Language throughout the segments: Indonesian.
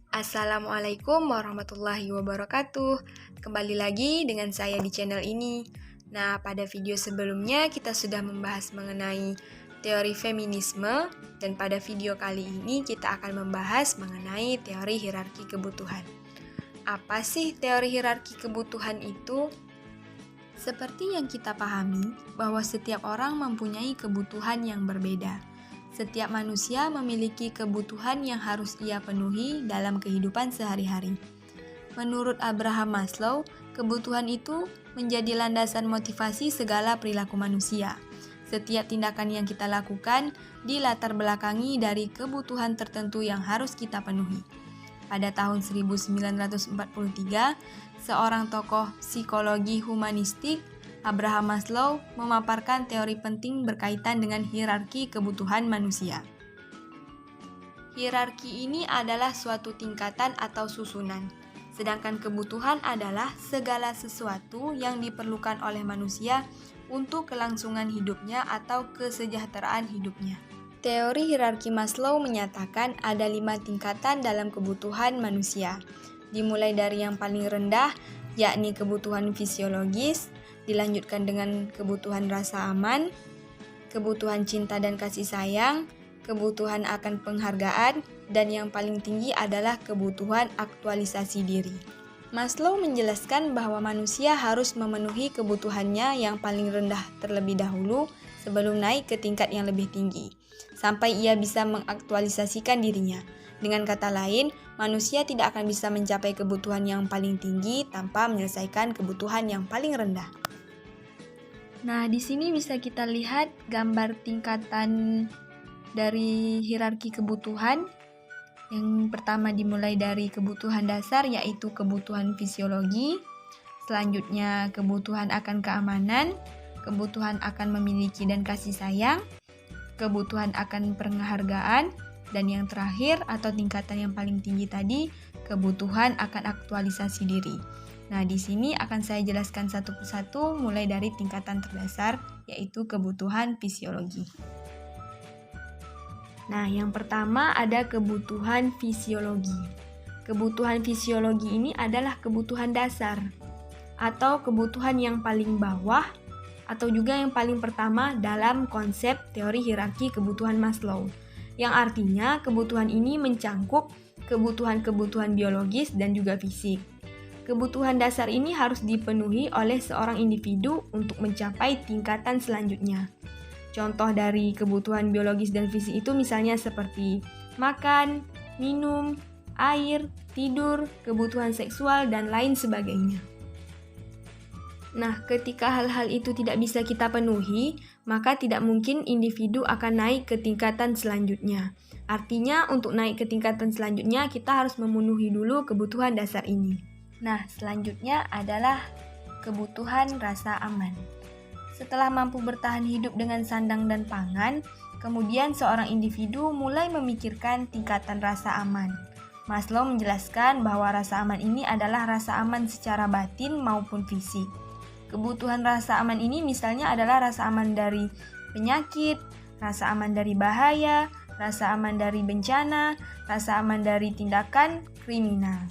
Assalamualaikum warahmatullahi wabarakatuh. Kembali lagi dengan saya di channel ini. Nah, pada video sebelumnya kita sudah membahas mengenai teori feminisme, dan pada video kali ini kita akan membahas mengenai teori hierarki kebutuhan. Apa sih teori hierarki kebutuhan itu? Seperti yang kita pahami, bahwa setiap orang mempunyai kebutuhan yang berbeda. Setiap manusia memiliki kebutuhan yang harus ia penuhi dalam kehidupan sehari-hari. Menurut Abraham Maslow, kebutuhan itu menjadi landasan motivasi segala perilaku manusia. Setiap tindakan yang kita lakukan dilatar belakangi dari kebutuhan tertentu yang harus kita penuhi. Pada tahun 1943, seorang tokoh psikologi humanistik, Abraham Maslow, memaparkan teori penting berkaitan dengan hierarki kebutuhan manusia. Hierarki ini adalah suatu tingkatan atau susunan, sedangkan kebutuhan adalah segala sesuatu yang diperlukan oleh manusia untuk kelangsungan hidupnya atau kesejahteraan hidupnya. Teori hierarki Maslow menyatakan ada 5 tingkatan dalam kebutuhan manusia, dimulai dari yang paling rendah, yakni kebutuhan fisiologis, dilanjutkan dengan kebutuhan rasa aman, kebutuhan cinta dan kasih sayang, kebutuhan akan penghargaan, dan yang paling tinggi adalah kebutuhan aktualisasi diri. Maslow menjelaskan bahwa manusia harus memenuhi kebutuhannya yang paling rendah terlebih dahulu sebelum naik ke tingkat yang lebih tinggi, sampai ia bisa mengaktualisasikan dirinya. Dengan kata lain, manusia tidak akan bisa mencapai kebutuhan yang paling tinggi tanpa menyelesaikan kebutuhan yang paling rendah. Nah, di sini bisa kita lihat gambar tingkatan dari hierarki kebutuhan. Yang pertama dimulai dari kebutuhan dasar, yaitu kebutuhan fisiologi. Selanjutnya kebutuhan akan keamanan, kebutuhan akan memiliki dan kasih sayang, kebutuhan akan penghargaan, dan yang terakhir atau tingkatan yang paling tinggi tadi, kebutuhan akan aktualisasi diri. Nah, di sini akan saya jelaskan satu persatu mulai dari tingkatan terdasar, yaitu kebutuhan fisiologi. Nah, yang pertama ada kebutuhan fisiologi. Kebutuhan fisiologi ini adalah kebutuhan dasar atau kebutuhan yang paling bawah atau juga yang paling pertama dalam konsep teori hierarki kebutuhan Maslow, yang artinya kebutuhan ini mencangkup kebutuhan-kebutuhan biologis dan juga fisik. Kebutuhan dasar ini harus dipenuhi oleh seorang individu untuk mencapai tingkatan selanjutnya. Contoh dari kebutuhan biologis dan fisik itu misalnya seperti makan, minum, air, tidur, kebutuhan seksual, dan lain sebagainya. Nah, ketika hal-hal itu tidak bisa kita penuhi, maka tidak mungkin individu akan naik ke tingkatan selanjutnya. Artinya, untuk naik ke tingkatan selanjutnya, kita harus memenuhi dulu kebutuhan dasar ini. Nah, selanjutnya adalah kebutuhan rasa aman. Setelah mampu bertahan hidup dengan sandang dan pangan, kemudian seorang individu mulai memikirkan tingkatan rasa aman. Maslow menjelaskan bahwa rasa aman ini adalah rasa aman secara batin maupun fisik. Kebutuhan rasa aman ini misalnya adalah rasa aman dari penyakit, rasa aman dari bahaya, rasa aman dari bencana, rasa aman dari tindakan kriminal.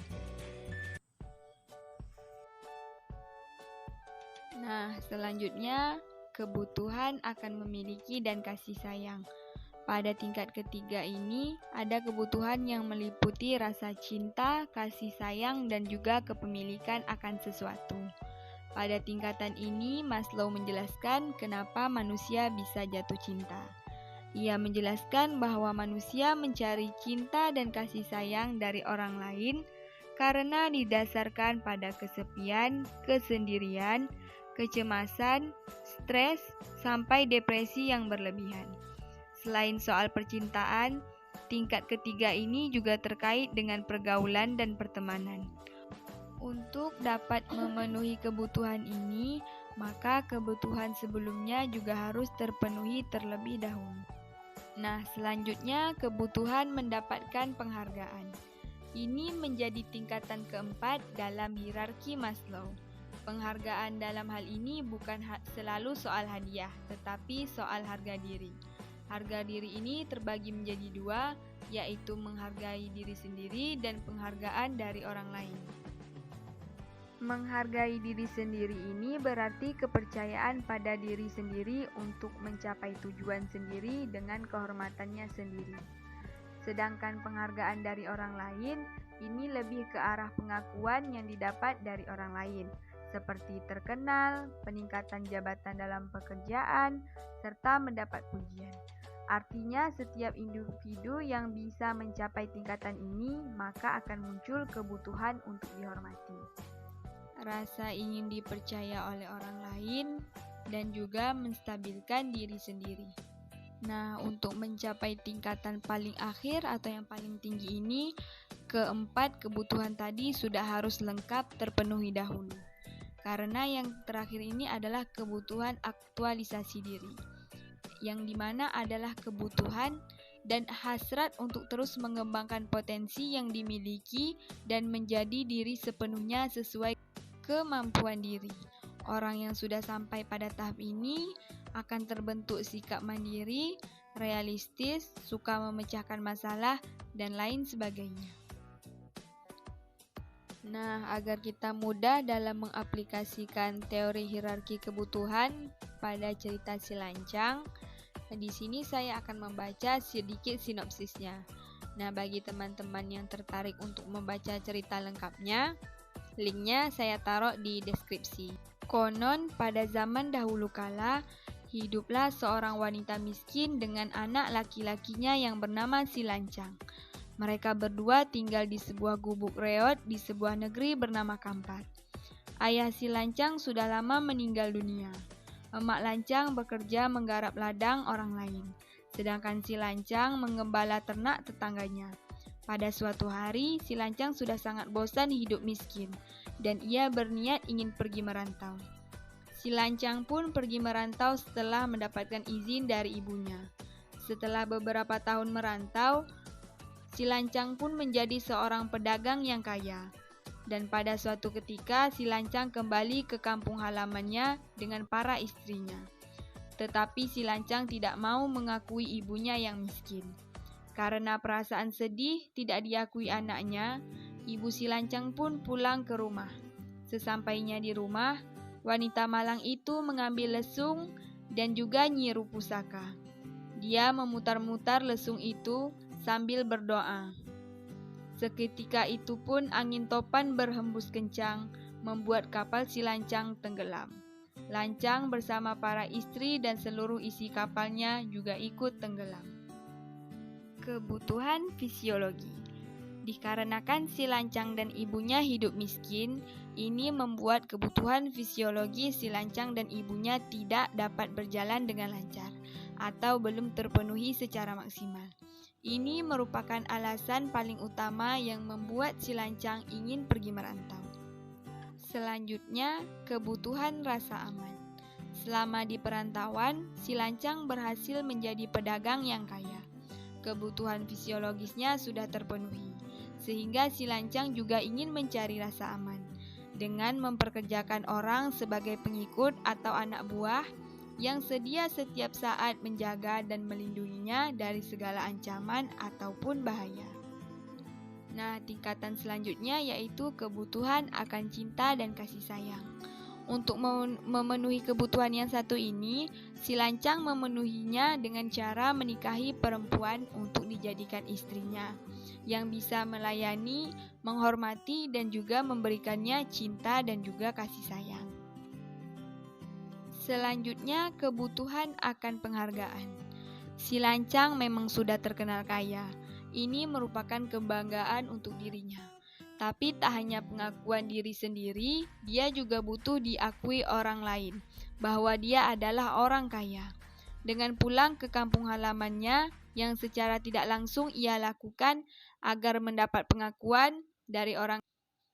Nah, selanjutnya kebutuhan akan memiliki dan kasih sayang. Pada tingkat ketiga ini, ada kebutuhan yang meliputi rasa cinta, kasih sayang, dan juga kepemilikan akan sesuatu. Pada tingkatan ini, Maslow menjelaskan kenapa manusia bisa jatuh cinta. Ia menjelaskan bahwa manusia mencari cinta dan kasih sayang dari orang lain karena didasarkan pada kesepian, kesendirian, kecemasan, stres, sampai depresi yang berlebihan. Selain soal percintaan, tingkat ketiga ini juga terkait dengan pergaulan dan pertemanan. Untuk dapat memenuhi kebutuhan ini, maka kebutuhan sebelumnya juga harus terpenuhi terlebih dahulu. Nah, selanjutnya kebutuhan mendapatkan penghargaan. Ini menjadi tingkatan keempat dalam hierarki Maslow. Penghargaan dalam hal ini bukan selalu soal hadiah, tetapi soal harga diri. Harga diri ini terbagi menjadi dua, yaitu menghargai diri sendiri dan penghargaan dari orang lain. Menghargai diri sendiri ini berarti kepercayaan pada diri sendiri untuk mencapai tujuan sendiri dengan kehormatannya sendiri. Sedangkan penghargaan dari orang lain ini lebih ke arah pengakuan yang didapat dari orang lain, seperti terkenal, peningkatan jabatan dalam pekerjaan, serta mendapat pujian. Artinya, setiap individu yang bisa mencapai tingkatan ini, maka akan muncul kebutuhan untuk dihormati. Rasa ingin dipercaya oleh orang lain dan juga menstabilkan diri sendiri. Nah, untuk mencapai tingkatan paling akhir atau yang paling tinggi ini, keempat kebutuhan tadi sudah harus lengkap terpenuhi dahulu. Karena yang terakhir ini adalah kebutuhan aktualisasi diri, yang dimana adalah kebutuhan dan hasrat untuk terus mengembangkan potensi yang dimiliki dan menjadi diri sepenuhnya sesuai kemampuan diri. Orang yang sudah sampai pada tahap ini akan terbentuk sikap mandiri, realistis, suka memecahkan masalah, dan lain sebagainya. Nah, agar kita mudah dalam mengaplikasikan teori hierarki kebutuhan pada cerita si lancang, di sini saya akan membaca sedikit sinopsisnya. Nah, bagi teman-teman yang tertarik untuk membaca cerita lengkapnya, linknya saya taruh di deskripsi. Konon, pada zaman dahulu kala, hiduplah seorang wanita miskin dengan anak laki-lakinya yang bernama si lancang. Mereka berdua tinggal di sebuah gubuk reot di sebuah negeri bernama Kampar. Ayah si lancang sudah lama meninggal dunia. Emak lancang bekerja menggarap ladang orang lain, sedangkan si lancang menggembala ternak tetangganya. Pada suatu hari, si lancang sudah sangat bosan hidup miskin, dan ia berniat ingin pergi merantau. Si lancang pun pergi merantau setelah mendapatkan izin dari ibunya. Setelah beberapa tahun merantau, si lancang pun menjadi seorang pedagang yang kaya. Dan pada suatu ketika, si lancang kembali ke kampung halamannya dengan para istrinya. Tetapi si lancang tidak mau mengakui ibunya yang miskin. Karena perasaan sedih tidak diakui anaknya, ibu si lancang pun pulang ke rumah. Sesampainya di rumah, wanita malang itu mengambil lesung dan juga nyiru pusaka. Dia memutar-mutar lesung itu sambil berdoa. Seketika itu pun angin topan berhembus kencang, membuat kapal si lancang tenggelam. Lancang bersama para istri dan seluruh isi kapalnya juga ikut tenggelam. Kebutuhan fisiologi. Dikarenakan si lancang dan ibunya hidup miskin, ini membuat kebutuhan fisiologi si lancang dan ibunya tidak dapat berjalan dengan lancar atau belum terpenuhi secara maksimal. Ini merupakan alasan paling utama yang membuat si lancang ingin pergi merantau. Selanjutnya, kebutuhan rasa aman. Selama di perantauan, si lancang berhasil menjadi pedagang yang kaya. Kebutuhan fisiologisnya sudah terpenuhi, sehingga si lancang juga ingin mencari rasa aman dengan memperkerjakan orang sebagai pengikut atau anak buah yang sedia setiap saat menjaga dan melindunginya dari segala ancaman ataupun bahaya. Nah, tingkatan selanjutnya yaitu kebutuhan akan cinta dan kasih sayang. Untuk memenuhi kebutuhan yang satu ini, si lancang memenuhinya dengan cara menikahi perempuan untuk dijadikan istrinya, yang bisa melayani, menghormati, dan juga memberikannya cinta dan juga kasih sayang. Selanjutnya, kebutuhan akan penghargaan. Si lancang memang sudah terkenal kaya. Ini merupakan kebanggaan untuk dirinya. Tapi tak hanya pengakuan diri sendiri, dia juga butuh diakui orang lain bahwa dia adalah orang kaya. Dengan pulang ke kampung halamannya yang secara tidak langsung ia lakukan agar mendapat pengakuan dari orang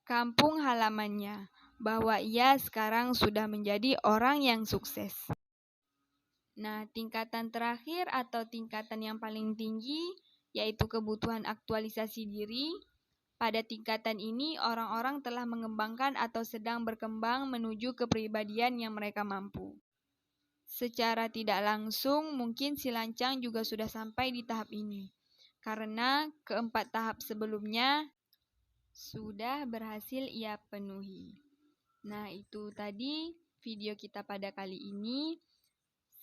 kampung halamannya bahwa ia sekarang sudah menjadi orang yang sukses. Nah, tingkatan terakhir atau tingkatan yang paling tinggi yaitu kebutuhan aktualisasi diri. Pada tingkatan ini, orang-orang telah mengembangkan atau sedang berkembang menuju kepribadian yang mereka mampu. Secara tidak langsung, mungkin si lancang juga sudah sampai di tahap ini, karena keempat tahap sebelumnya sudah berhasil ia penuhi. Nah, itu tadi video kita pada kali ini.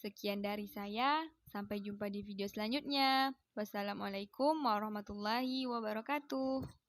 Sekian dari saya, sampai jumpa di video selanjutnya. Wassalamualaikum warahmatullahi wabarakatuh.